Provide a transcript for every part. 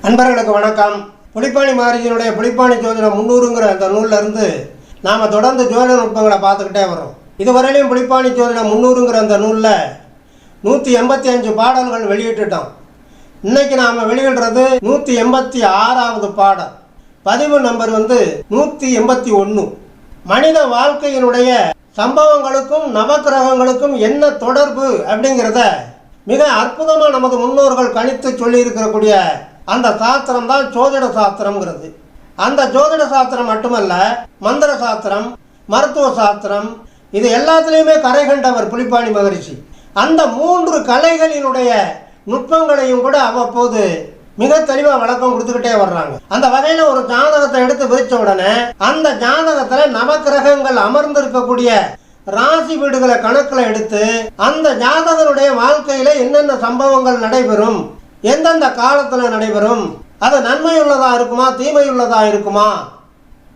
அன்பர்களுக்கு வணக்கம். புலிப்பாணி மாரியினுடைய புலிப்பாணி ஜோதிடம் 300ங்கிற அந்த நூலில் இருந்து நாம் தொடர்ந்து ஜோதிட நுட்பங்களை பார்த்துக்கிட்டே வரோம். இதுவரையிலையும் புலிப்பாணி ஜோதிடம் 300ங்கிற அந்த நூலில் 185 பாடல்கள் வெளியிட்டுட்டோம். இன்னைக்கு நாம் வெளியிடுறது 186வது பாடல். பதிவு நம்பர் 181. மனித வாழ்க்கையினுடைய சம்பவங்களுக்கும் நவக்கிரகங்களுக்கும் என்ன தொடர்பு அப்படிங்கிறத மிக அற்புதமாக நமது முன்னோர்கள் கணித்து சொல்லி இருக்கக்கூடிய அந்த சாஸ்திரம் தான் ஜோதிட சாஸ்திரம்ங்கிறது. அந்த ஜோதிட சாஸ்திரம் மட்டுமல்ல, மந்திர சாஸ்திரம், மருத்துவ சாஸ்திரம், இது எல்லாத்துலேயுமே கரை கண்டவர் புலிப்பாணி மகரிஷி. அந்த 3 கலைகளினுடைய நுட்பங்களையும் கூட அவ்வப்போது மிக தெளிவாக விளக்கம் கொடுத்துக்கிட்டே வர்றாங்க. அந்த வகையில் ஒரு ஜாதகத்தை எடுத்து விரிச்ச உடனே அந்த ஜாதகத்தில் நவக்கிரகங்கள் அமர்ந்து இருக்கக்கூடிய ராசி வீடுகளை கணக்கில் எடுத்து அந்த ஜாதகனுடைய வாழ்க்கையில என்னென்ன சம்பவங்கள் நடைபெறும், எந்தெந்த காலத்தில் நடைபெறும், அது நன்மையுள்ளதா இருக்குமா தீமையுள்ளதா இருக்குமா,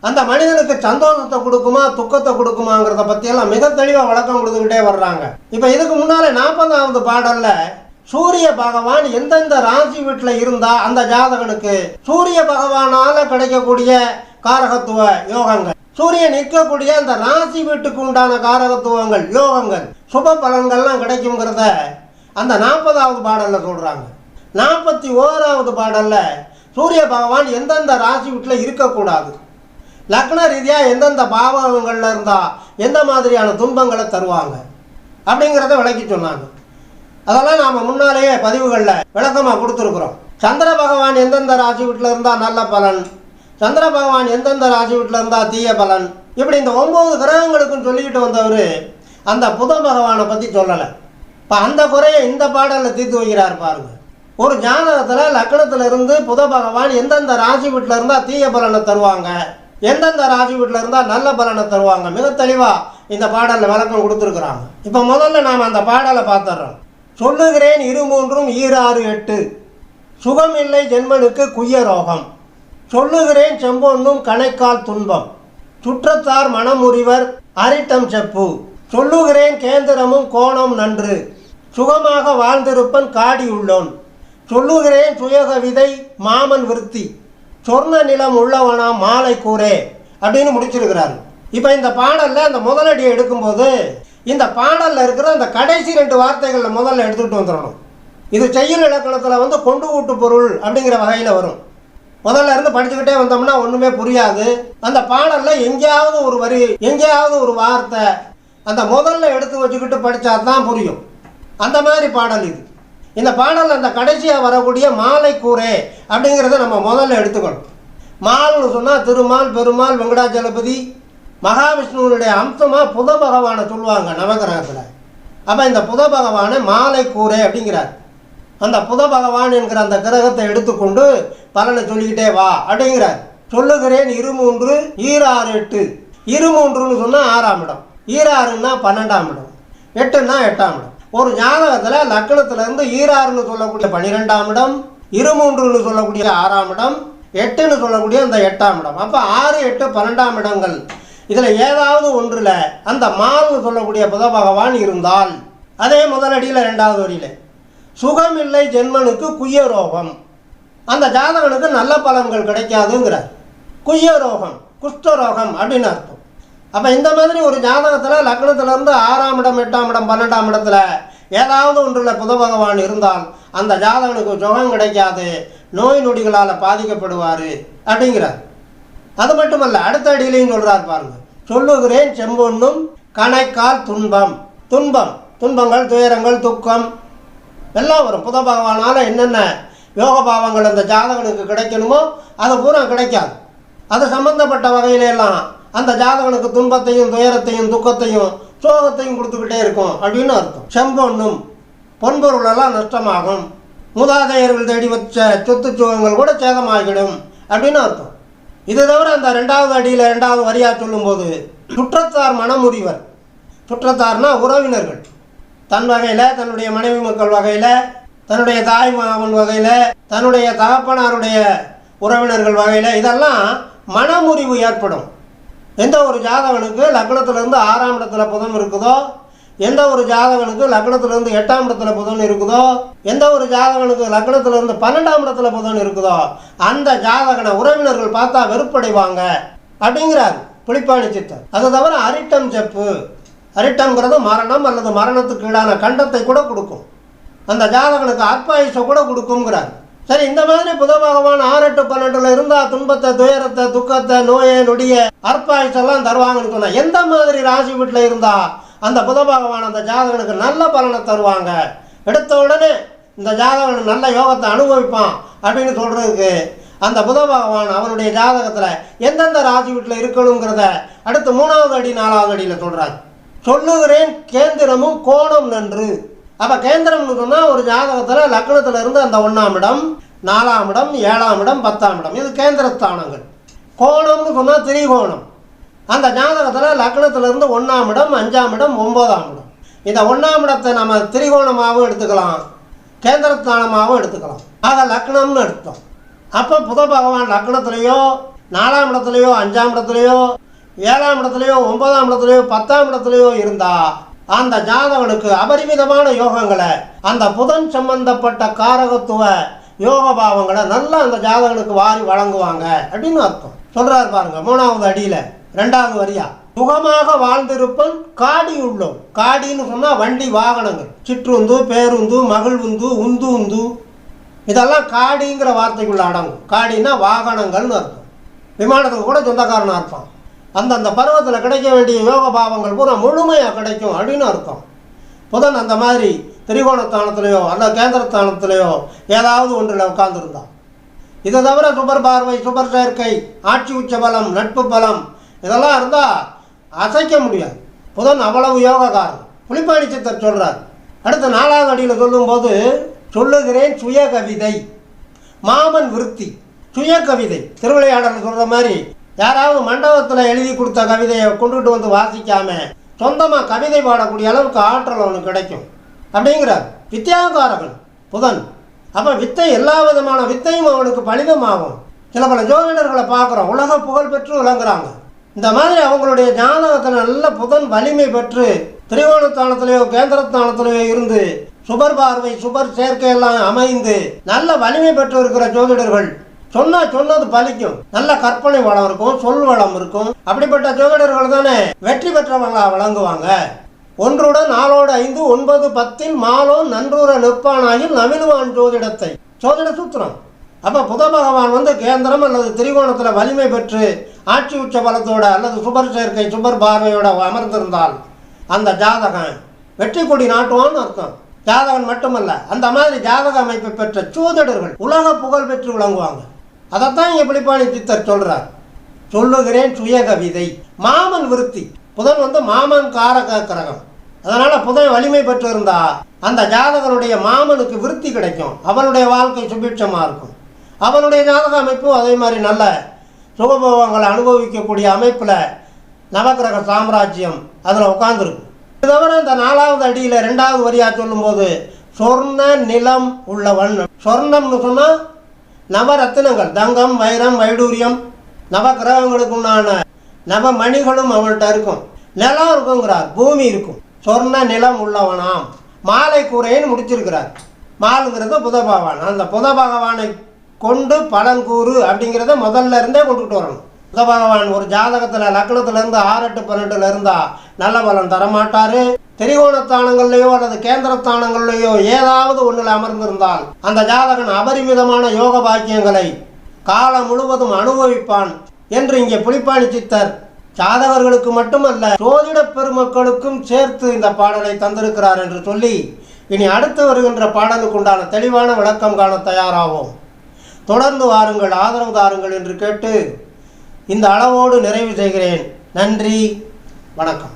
அந்த மனிதனுக்கு சந்தோஷத்தை கொடுக்குமா துக்கத்தை கொடுக்குமாங்கிறத பற்றியெல்லாம் மிக தெளிவாக விளக்கம் கொடுத்துக்கிட்டே வர்றாங்க. இப்போ இதுக்கு முன்னாலே 40வது பாடல்ல சூரிய பகவான் எந்தெந்த ராசி வீட்டில் இருந்தா அந்த ஜாதகனுக்கு சூரிய பகவானால கிடைக்கக்கூடிய காரகத்துவ யோகங்கள், சூரியன் நிற்கக்கூடிய அந்த ராசி வீட்டுக்கு உண்டான காரகத்துவங்கள் யோகங்கள் சுப பலன்கள்லாம் கிடைக்குங்கிறத அந்த 40வது பாடல்ல சொல்றாங்க. 41வது பாடல்ல சூரிய பகவான் எந்தெந்த ராசி வீட்டில் இருக்கக்கூடாது, லக்ன ரீதியாக எந்தெந்த பாவகங்கள்ல இருந்தா எந்த மாதிரியான துன்பங்களை தருவாங்க அப்படிங்கிறத விளக்கி சொன்னாங்க. அதெல்லாம் நாம் முன்னாலேயே பதிவுகளில் விளக்கமாக கொடுத்துருக்குறோம். சந்திர பகவான் எந்தெந்த ராசி வீட்டில் இருந்தால் நல்ல பலன், சந்திர பகவான் எந்தெந்த ராசி வீட்டில் இருந்தால் தீய பலன், இப்படி இந்த 9 கிரகங்களுக்கும் சொல்லிக்கிட்டு வந்தவர் அந்த புத பகவானை பற்றி சொல்லலை. இப்போ அந்த குறையை இந்த பாடலில் தீர்த்து வைக்கிறார் பாருங்க. ஒரு ஜாதகத்தில் லக்னத்திலிருந்து புத பகவான் எந்தெந்த ராசி வீட்டில் இருந்தால் தீய பலனை தருவாங்க, எந்தெந்த ராசி வீட்டில் இருந்தால் நல்ல பலனை தருவாங்க, மிக தெளிவாக இந்த பாடலில் விளக்கம் கொடுத்துருக்குறாங்க. இப்போ முதல்ல நாம் அந்த பாடலை பார்த்துடுறோம். சொல்லுகிறேன் 23 6 8 சுகமில்லை ஜென்மனுக்கு குய்ய ரோகம், சொல்லுகிறேன் செம்பொன்னும் கணைக்கால் துன்பம், சுற்றத்தார் மனமுறிவர் அரிட்டம் செப்பு, சொல்லுகிறேன் கேந்திரமும் கோணம் நன்று, சுகமாக வாழ்ந்திருப்பன் காடி உள்ளோன், சொல்லுகிறேன் சுயக விதை மாமன் விருத்தி, சொர்ண நிலம் உள்ளவனாம் மாலை கூரே அப்படின்னு முடிச்சிருக்கிறாரு. இப்போ இந்த பாடலில் அந்த முதலடியை எடுக்கும்போது இந்த பாடலில் இருக்கிற அந்த கடைசி 2 வார்த்தைகளில் முதல்ல எடுத்துக்கிட்டு வந்துடணும். இது செய்யுள் இலக்கணத்தில் கொண்டு ஊட்டு பொருள் அப்படிங்கிற வகையில் வரும். முதல்ல இருந்து படிச்சுக்கிட்டே வந்தோம்னா ஒன்றுமே புரியாது. அந்த பாடலில் எங்கேயாவது ஒரு வரி, எங்கேயாவது ஒரு வார்த்தை அந்த முதல்ல எடுத்து வச்சுக்கிட்டு படித்தா தான் புரியும். அந்த மாதிரி பாடல் இது. இந்த பாடல் அந்த கடைசியாக வரக்கூடிய மாலை கூரே அப்படிங்கிறத நம்ம முதல்ல எடுத்துக்கணும். மால்னு சொன்னால் திருமால், பெருமாள், வெங்கடாச்சலபதி, மகாவிஷ்ணுவனுடைய அம்சமாக புத பகவானை சொல்லுவாங்க நவகிரகத்தில். அப்போ இந்த புத பகவானை மாலை கூரே அப்படிங்கிறார். அந்த புத பகவான் என்கிற அந்த கிரகத்தை எடுத்துக்கொண்டு பலனை சொல்லிக்கிட்டே வா அப்படிங்கிறார். சொல்லுகிறேன் 23 6 8. 23ன்னு சொன்னால் 6ஆம் இடம், 26ன்னா 12ஆம் இடம், 8ன்னா 8ஆம் இடம். ஒரு ஜாதகத்தில் லக்னத்திலிருந்து 26ன்னு சொல்லக்கூடிய 12ஆம் இடம், 23ன்னு சொல்லக்கூடிய 6ஆம் இடம், 8ன்னு சொல்லக்கூடிய அந்த 8ஆம் இடம். அப்போ 6 8 12ஆம் இடங்கள் இதில் ஏதாவது ஒன்றில் அந்த மால்னு சொல்லக்கூடிய புத பகவான் இருந்தால் அதே முதலடியில் 2வது வரியில் சுகமில்லை ஜென்மனுக்கு குய்ய ரோகம், அந்த ஜாதகனுக்கு நல்ல பலன்கள் கிடைக்காதுங்கிறார். குய்ய ரோகம் குஷ்டரோகம் அப்படின்னு அர்த்தம். அப்போ இந்த மாதிரி ஒரு ஜாதகத்தில் லக்னத்திலேருந்து 6ஆம் இடம் 8ஆம் இடம் 12ஆம் இடத்துல ஏதாவது ஒன்றில் புத பகவான் இருந்தால் அந்த ஜாதகனுக்கு சுகம் கிடைக்காது, நோய் நொடிகளால் பாதிக்கப்படுவார் அப்படிங்கிறார். அது மட்டுமல்ல, அடுத்த அடியிலையும் சொல்கிறார் பாருங்க. சொல்லுகிறேன் செம்பொன்னும் கணைக்கால் துன்பம், துன்பம் துன்பங்கள் துயரங்கள் துக்கம் எல்லாம் வரும். புத பகவானால் என்னென்ன யோக பாவங்கள் அந்த ஜாதகனுக்கு கிடைக்கணுமோ அது பூரா கிடைக்காது. அது சம்பந்தப்பட்ட வகையிலெல்லாம் அந்த ஜாதகனுக்கு துன்பத்தையும் துயரத்தையும் துக்கத்தையும் சோகத்தையும் கொடுத்துக்கிட்டே இருக்கும் அப்படின்னு அர்த்தம். செம்பொன்னும் பொன்பொருளெல்லாம் நஷ்டமாகும், மூதாதையர்கள் தேடி வச்ச சொத்து சுகங்கள் கூட சேதமாகிடும் அப்படின்னு அர்த்தம். இது தவிர அந்த 2வது அடியில் 2வது வரியாக சொல்லும்போது சுற்றத்தார் மனமுறிவர், சுற்றத்தார்னா உறவினர்கள், தன் வகையில் தன்னுடைய மனைவி மக்கள் வகையில், தன்னுடைய தாய் மாமன் வகையில், தன்னுடைய தகப்பனாருடைய உறவினர்கள் வகையில், இதெல்லாம் மனமுறிவு ஏற்படும். எந்த ஒரு ஜாதகனுக்கு லக்னத்திலிருந்து 6ஆம் இடத்துல புதன் இருக்குதோ, எந்த ஒரு ஜாதகனுக்கு லக்னத்திலிருந்து 8ஆம் இடத்துல புதன் இருக்குதோ, எந்த ஒரு ஜாதகனுக்கு லக்னத்திலிருந்து 12ஆம் இடத்துல புதன் இருக்குதோ, அந்த ஜாதகனை உறவினர்கள் பார்த்தா வெறுப்படைவாங்க அப்படிங்கிறார் புலிப்பாணி சித்தர். அது தவிர அரிட்டம் செப்பு, அரிட்டம்ங்கிறது மரணம் அல்லது மரணத்துக்கு ஈடான கண்டத்தை கூட கொடுக்கும், அந்த ஜாதகனுக்கு அற்பாயுசை கூட கொடுக்குங்கிறார். சரி, இந்த மாதிரி புத பகவான் 6, 8, 12 இருந்தால் துன்பத்தை, துயரத்தை, துக்கத்தை, நோயை, நொடிய, அற்பாயுசெல்லாம் தருவாங்கன்னு சொன்னால், எந்த மாதிரி ராசி வீட்டில் இருந்தால் அந்த புத பகவான் அந்த ஜாதகனுக்கு நல்ல பலனை தருவாங்க, எடுத்த உடனே இந்த ஜாதகன் நல்ல யோகத்தை அனுபவிப்பான் அப்படின்னு சொல்கிறதுக்கு அந்த புத பகவான் அவனுடைய ஜாதகத்தில் எந்தெந்த ராசி வீட்டில் இருக்கணுங்கிறத அடுத்து 3வது அடி 4வது அடியில் சொல்கிறார். சொல்லுகிறேன் கேந்திரமும் கோணம் நன்று. அப்போ கேந்திரம்னு சொன்னால் ஒரு ஜாதகத்தில் லக்னத்தில் இருந்து அந்த 1ஆம் இடம், 4ஆம் இடம், 7ஆம் இடம், 10ஆம் இடம், இது கேந்திரஸ்தானங்கள். கோணம்னு சொன்னால் திரிகோணம். அந்த ஜாதகத்தில் லக்னத்திலிருந்து 1ஆம் இடம், 5ஆம் இடம், 9ஆம் இடம், இந்த 1ஆம் இடத்தை நம்ம திரிகோணமாகவும் எடுத்துக்கலாம், கேந்திரஸ்தானமாகவும் எடுத்துக்கலாம். ஆக லக்னம்னு எடுத்தோம். அப்போ புத பகவான் லக்னத்திலேயோ, 4ஆம் இடத்துலையோ, 5ஆம் இடத்துலையோ, 7ஆம் இடத்துலையோ, 9ஆம் இடத்துலையோ, 10ஆம் இடத்துலையோ இருந்தால் அந்த ஜாதகனுக்கு அபரிமிதமான யோகங்களை, அந்த புதன் சம்பந்தப்பட்ட காரகத்துவ யோக பாவங்களை நல்லா அந்த ஜாதகனுக்கு வாரி வழங்குவாங்க அப்படின்னு அர்த்தம். சொல்றாரு பாருங்க 3வது அடியில் 2வது வரியா. சுகமாக வாழ்ந்திருப்பன் காடி உள்ளோம். காடின்னு சொன்னால் வண்டி வாகனங்கள், சிற்றுந்து, பேருந்து, மகிழ்வுந்து, உந்து உந்து, இதெல்லாம் காடிங்கிற வார்த்தைக்குள்ள அடங்கும். காடின்னா வாகனங்கள்னு அர்த்தம். விமானத்துக்கு கூட சொந்தக்காரனாக இருப்பான். அந்தந்த பருவத்தில் கிடைக்க வேண்டிய யோக பாவங்கள் பூரா முழுமையாக கிடைக்கும் அப்படின்னு அர்த்தம். புதன் அந்த மாதிரி திரிகோணஸ்தானத்திலேயோ அல்ல கேந்திரஸ்தானத்திலேயோ ஏதாவது ஒன்றில் உட்கார்ந்துருந்தான். இதை தவிர சுபர் பார்வை, சுபர் சேர்க்கை, ஆட்சி உச்ச பலம், நட்பு பலம், இதெல்லாம் இருந்தால் அசைக்க முடியாது. புதன் அவ்வளவு யோகக்காரன். புலிப்பாணி சித்தர் சொல்கிறார். அடுத்து 4வது அடியில் சொல்லும்போது சொல்லுகிறேன் சுய கவிதை, மாமன் விருத்தி. சுய கவிதை திருவிளையாடல் சொல்கிற மாதிரி யாராவது மண்டபத்தில் எழுதி கொடுத்த கவிதையை கொண்டுகிட்டு வந்து வாசிக்காம சொந்தமாக கவிதை பாடக்கூடிய அளவுக்கு ஆற்றல் அவனுக்கு கிடைக்கும் அப்படிங்கிறார். வித்தியாகாரகன் புதன். அப்போ வித்தை, எல்லா விதமான வித்தையும் அவனுக்கு பலிதமாகும். சில பல ஜோதிடர்களை பார்க்குறோம், உலக புகழ் பெற்று விளங்குறாங்க. இந்த மாதிரி அவங்களுடைய ஜாதகத்தில் நல்ல புதன் வலிமை பெற்று திரிகோணஸ்தானத்திலேயோ கேந்திரஸ்தானத்திலேயோ இருந்து சுபர் பார்வை, சுபர் சேர்க்கையெல்லாம் அமைந்து நல்ல வலிமை பெற்று இருக்கிற ஜோதிடர்கள் சொன்னது பலிக்கும். நல்ல கற்பனை வளம் இருக்கும், சொல் வளம் இருக்கும். அப்படிப்பட்ட ஜோதிடர்கள் தானே வெற்றி பெற்றவங்களா விளங்குவாங்க. 1 4 5 9 10 மாலோன் நன்றூர நிற்பானாயில் நவிலுவான் ஜோதிடத்தை, ஜோதிட சூத்திரம். அப்போ புத பகவான் கேந்திரம் அல்லது திரிகோணத்தில் வலிமை பெற்று ஆட்சி உச்ச பலத்தோட அல்லது சுபர் சேர்க்கை, சுபர் பார்வையோட அமர்ந்திருந்தால் அந்த ஜாதகன் வெற்றி கொடி நாட்டுவான்னு அர்த்தம். ஜாதகன் மட்டுமல்ல, அந்த மாதிரி ஜாதக அமைப்பை பெற்ற ஜோதிடர்கள் உலக புகழ் பெற்று விளங்குவாங்க. அதைத்தான் இங்கே புலிப்பாணி சித்தர் சொல்கிறார். சொல்லுகிறேன் சுய கவிதை, மாமன் விருத்தி. புதன் மாமன் காரக கிரகம். அதனால் புதன் வலிமை பெற்று இருந்தால் அந்த ஜாதகனுடைய மாமனுக்கு விருத்தி கிடைக்கும், அவனுடைய வாழ்க்கை சுபிட்சமாக இருக்கும். அவனுடைய ஜாதக அமைப்பும் அதே மாதிரி நல்ல சுகபோகங்களை அனுபவிக்கக்கூடிய அமைப்பில் நவக்கிரக சாம்ராஜ்யம் அதில் உட்காந்துருக்கு. இது தவிர இந்த 4வது அடியில் 2வது வரியாக சொல்லும்போது சொர்ண நிலம் உள்ளவன். சொர்ணம்னு சொன்னால் நவரத்தினங்கள், தங்கம், வைரம், வைடூரியம், நவக்கிரகங்களுக்கு உண்டான நவமணிகளும் அவன்கிட்ட இருக்கும். நிலம் இருக்குங்கிறார், பூமி இருக்கும். சொர்ண நிலம் உள்ளவனாம். மாலை கூரைன்னு முடிச்சிருக்கிறார். மாலுங்கிறது புத பகவான். அந்த புத பகவானை கொண்டு பலன்கூறு அப்படிங்கிறத முதல்ல இருந்தே கொண்டுகிட்டு வரணும். புத பகவான் ஒரு ஜாதகத்தில் லக்னத்திலேருந்து 6, 8, 12 இருந்தால் நல்ல பலன் தரமாட்டார். திரிகோணஸ்தானங்கள்லையோ அல்லது கேந்திரஸ்தானங்கள்லையோ ஏதாவது ஒன்றில் அமர்ந்திருந்தால் அந்த ஜாதகன் அபரிமிதமான யோக பாக்கியங்களை காலம் முழுவதும் அனுபவிப்பான் என்று இங்கே புலிப்பாணி சித்தர் ஜாதகர்களுக்கு மட்டுமல்ல ஜோதிட பெருமக்களுக்கும் சேர்த்து இந்த பாடலை தந்திருக்கிறார் என்று சொல்லி இனி அடுத்து வருகின்ற பாடலுக்கு உண்டான தெளிவான விளக்கம் காண தயாராகும். தொடர்ந்து வாருங்கள், ஆதரவு தாருங்கள் என்று கேட்டு இந்த அளவோடு நிறைவு செய்கிறேன். நன்றி, வணக்கம்.